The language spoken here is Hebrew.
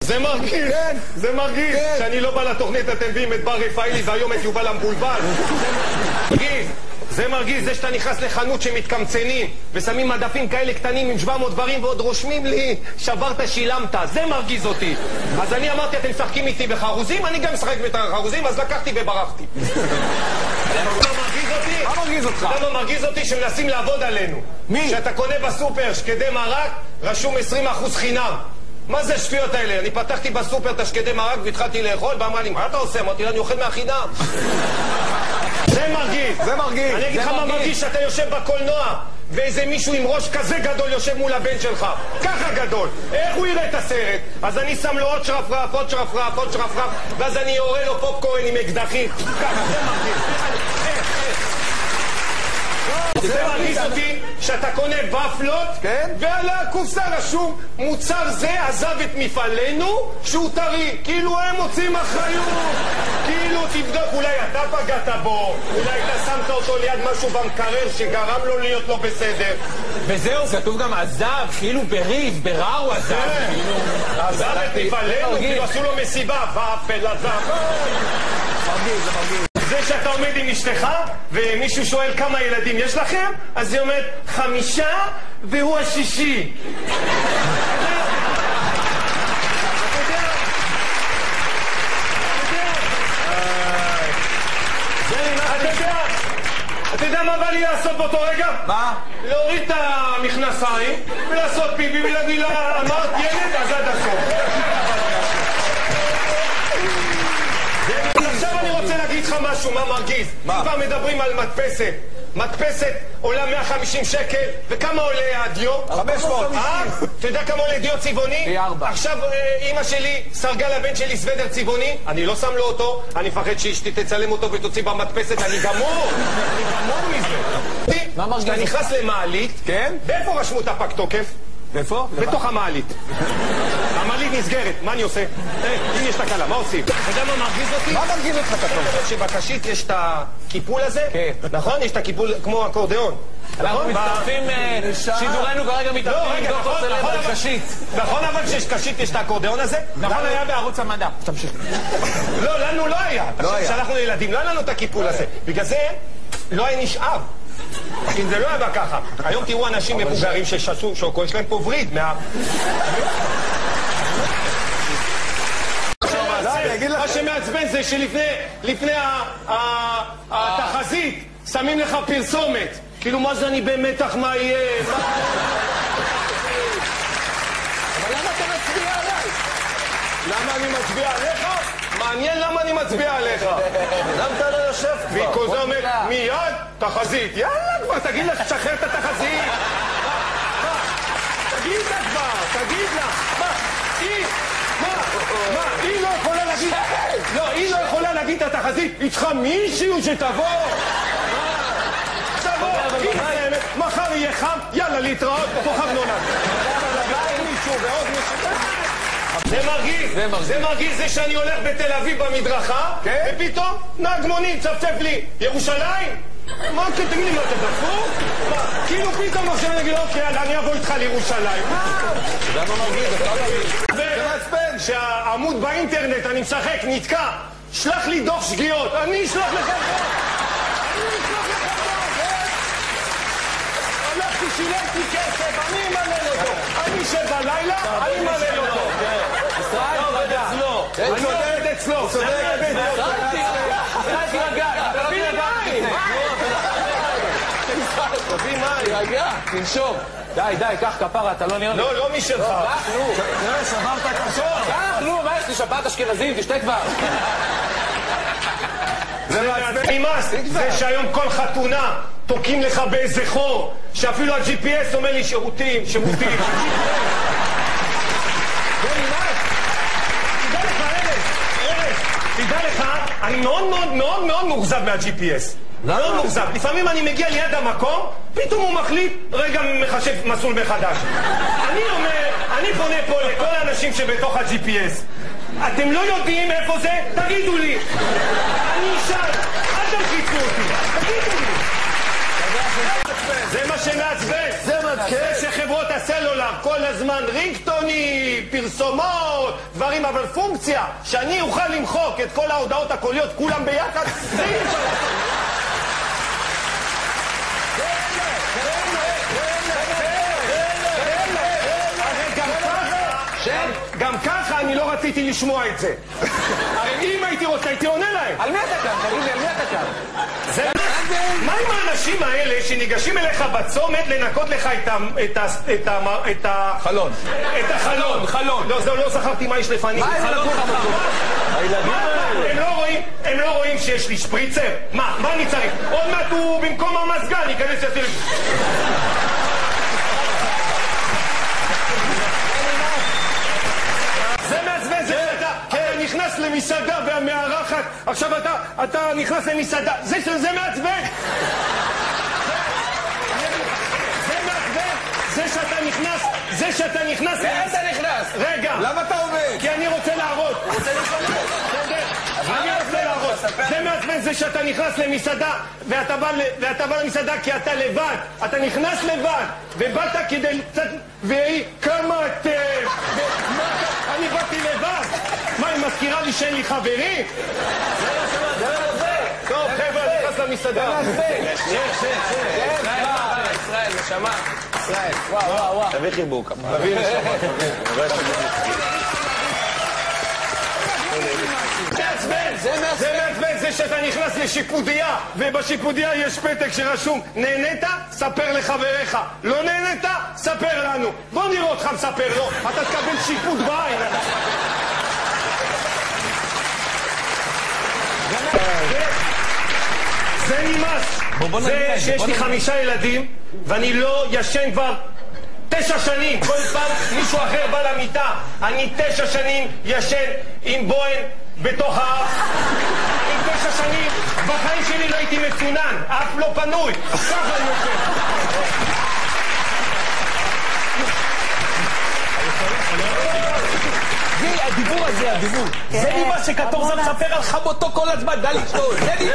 זה מרגיז, זה מרגיז שאני לא בא לתוכנית, אתם מביאים את בר רפאלי והיום את יובל המבולבל. זה מרגיז, זה שאתה נכנס לחנות שמתקמצנים ושמים מדפים כאלה קטנים עם 700 דברים ועוד רושמים לי שברת שילמת, זה מרגיז אותי. אז אני אמרתי, אתם משחקים איתי בחרוזים, אני גם משחק בחרוזים, אז לקחתי וברחתי. מה מרגיז אותי? מה מרגיז אותך? למה מרגיז אותי שמנסים לעבוד עלינו? מי? שאתה קונה בסופר שקדי מרק, רשום 20% חינם. מה זה השטויות האלה? אני פתחתי בסופר את השקדי מרק והתחלתי לאכול, ואמרה לי, מה אתה עושה? אמרתי לה, אני אוכל מהחינם. זה מרגיז. זה מרגיז. אני אגיד לך מה מרגיז, שאתה יושב בקולנוע ואיזה מישהו עם ראש כזה גדול יושב מול הבן שלך, ככה גדול, איך הוא יראה את הסרט? אז אני שם לו עוד שרפרף, עוד שרפרף, עוד שרפרף, ואז אני יורה לו פופקורן עם אקדחים, ככה, זה מרגיז. זה מרגיז אותי שאתה קונה בפלות, ועל הקופסה רשום מוצר זה עזב את מפעלנו שהוא טרי, כאילו הם מוצאים אחריות, כאילו תבדוק, אולי אתה פגעת בו, אולי אתה שמת אותו ליד משהו במקרר שגרם לו להיות לא בסדר. וזהו, כתוב גם עזב, כאילו בריב, ברע הוא עזב. עזב את מפעלנו, כאילו עשו לו מסיבה, ואפל עזב. מרגיז, זה מרגיז. זה שאתה עומד עם אשתך ומישהו שואל כמה ילדים יש לכם, אז היא אומרת 5 והוא השישי. אתה יודע מה בא לי לעשות באותו רגע? מה? להוריד את המכנסיים ולעשות פיפי ולהגיד לה, אמרת ילד, אז עד הסוף. עכשיו אני רוצה להגיד לך משהו, מה מרגיז? אם כבר מדברים על מדפסת, מדפסת עולה 150 שקל, וכמה עולה הדיו? 500. אתה יודע כמה עולה דיו צבעוני? פי 4. עכשיו אמא שלי סרגה לבן שלי סוודר צבעוני, אני לא שם לו אותו, אני מפחד שאשתי תצלם אותו ותוציא במדפסת, אני גמור מזה. מה מרגיז? אתה נכנס למעלית, ואיפה רשמו את הפג תוקף? איפה? בתוך המעלית. המעלית נסגרת, מה אני עושה? אם יש תקלה, מה עושים? אתה יודע מה מרגיז אותי? מה מרגיז אותך כתוב? שבקשית יש את הקיפול הזה, נכון? יש את הקיפול כמו אקורדיאון. אנחנו מצטרפים, שידורנו כרגע מתארחים עם דוקטור סלב על קשית. נכון, אבל שיש קשית יש את האקורדיאון הזה? נכון, היה בערוץ המדע. תמשיך. לא, לנו לא היה. כשאנחנו ילדים, לא היה לנו את הקיפול הזה. בגלל זה לא היה נשאב. אם זה לא היה ככה. היום תראו אנשים מבוגרים ששסו שוקו, יש להם פה וריד מה... מה שמעצבן זה שלפני התחזית שמים לך פרסומת. כאילו מה זה אני במתח מה יהיה? אבל למה אתה מצביע עליי? למה אני מצביע עליך? מעניין למה אני מצביע עליך. למה אתה לא יושב כבר? וכל זה אומר, מיד תחזית. יאללה כבר, תגיד לה, תשחרר את התחזית. תגיד לה כבר, תגיד לה. היא לא יכולה להגיד... לא, היא לא יכולה להגיד את התחזית. היא צריכה מישהו שתבוא. תבוא, היא מסיימת, מחר יהיה חם, יאללה להתראות, כוכב נולד. מישהו ועוד מישהו. זה מרגיז, זה שאני הולך בתל אביב במדרכה, ופתאום נהג מונית צפצף לי, ירושלים? מה, תגיד לי מה, אתה דפוק? כאילו פתאום עכשיו אני אגיד, אוקיי, אני אבוא איתך לירושלים. זה מה מרגיז, אתה לא מרגיז. זה מעצבן שהעמוד באינטרנט, אני משחק, נתקע, שלח לי דוח שגיאות, אני אשלח לך דוח. הלכתי, שילמתי כסף, אני אמלל אותו. אני אשב בלילה, אני אמלל אותו. ישראל עובד אצלו. אני עובד אצלו. תביא מים. רגע, תנשום. די, קח כפרה, אתה לא נראה... לא מי שלך. תראה, שברת את השור. קח, מה יש לי שפעת אשכנזים, תשתה כבר. זה נמאס, זה שהיום כל חתונה תוקים לך באיזה חור, שאפילו ה-GPS אומר לי שירותים. תדע לך, אני מאוד מאוכזב מה-GPS. מאוד מאוכזב. לפעמים אני מגיע ליד המקום, פתאום הוא מחליט, רגע מחשב מסלול מחדש. אני פונה פה לכל האנשים שבתוך ה-GPS. אתם לא יודעים איפה זה? תגידו לי. אני אשאל, אל תלחיצו אותי. תגידו לי. זה מה שמעצבן. זה מעצבן. שחברות הסלולר כל הזמן רינגטונים, פרסומות, דברים, אבל פונקציה שאני אוכל למחוק את כל ההודעות הקוליות כולם ביחד, זה אי אפשר. גם ככה אני לא רציתי לשמוע את זה. הרי אם הייתי רוצה, הייתי עונה להם. על מי אתה כאן? תגיד לי, על מי אתה כאן? מה עם האנשים האלה שניגשים אליך בצומת לנקות לך את חלון. את החלון. חלון. לא, זהו, לא זכרתי מה יש לפנים. מה הם נקו חלון? הם לא רואים שיש לי שפריצר? מה אני צריך? עוד מעט הוא במקום המזגן ייכנס לסל... זה מעצבן, זה אתה נכנס למסעדה והמארחת, עכשיו אתה נכנס למסעדה, זה מעצבן. זה שאתה נכנס... לאן אתה נכנס? רגע. למה אתה עובד? כי אני רוצה להראות. אני רוצה להראות. זה מעצבן, זה שאתה נכנס למסעדה ואתה בא למסעדה כי אתה לבד. אתה נכנס לבד ובאת כדי קצת... והיא, כמה אתם? אני באתי לבד. מה, היא מזכירה לי שאין לי חברים? טוב, חבר'ה, נכנס למסעדה. ישראל, נשמה. ישראל, וואו. תביא חיבוק. תביא נשמה. זה מעצבן, זה שאתה נכנס לשיפודיה ובשיפודיה יש פתק שרשום נהנית? ספר לחבריך. לא נהנית? ספר לנו. בוא נראה אותך מספר לו. אתה תקבל שיפוד בעין. זה נמאס. זה שיש לי 5 ילדים ואני לא ישן כבר 9 שנים. כל פעם מישהו אחר בא למיטה. אני 9 שנים ישן עם בוהן בתוך האף. אני 9 שנים בחיים שלי לא הייתי מצונן, אף לא פנוי. ככה אני יושב. הדיבור הזה, זה נימה שכתוב זה מספר על חמותו כל הזמן, דלי שטול. זה נימה.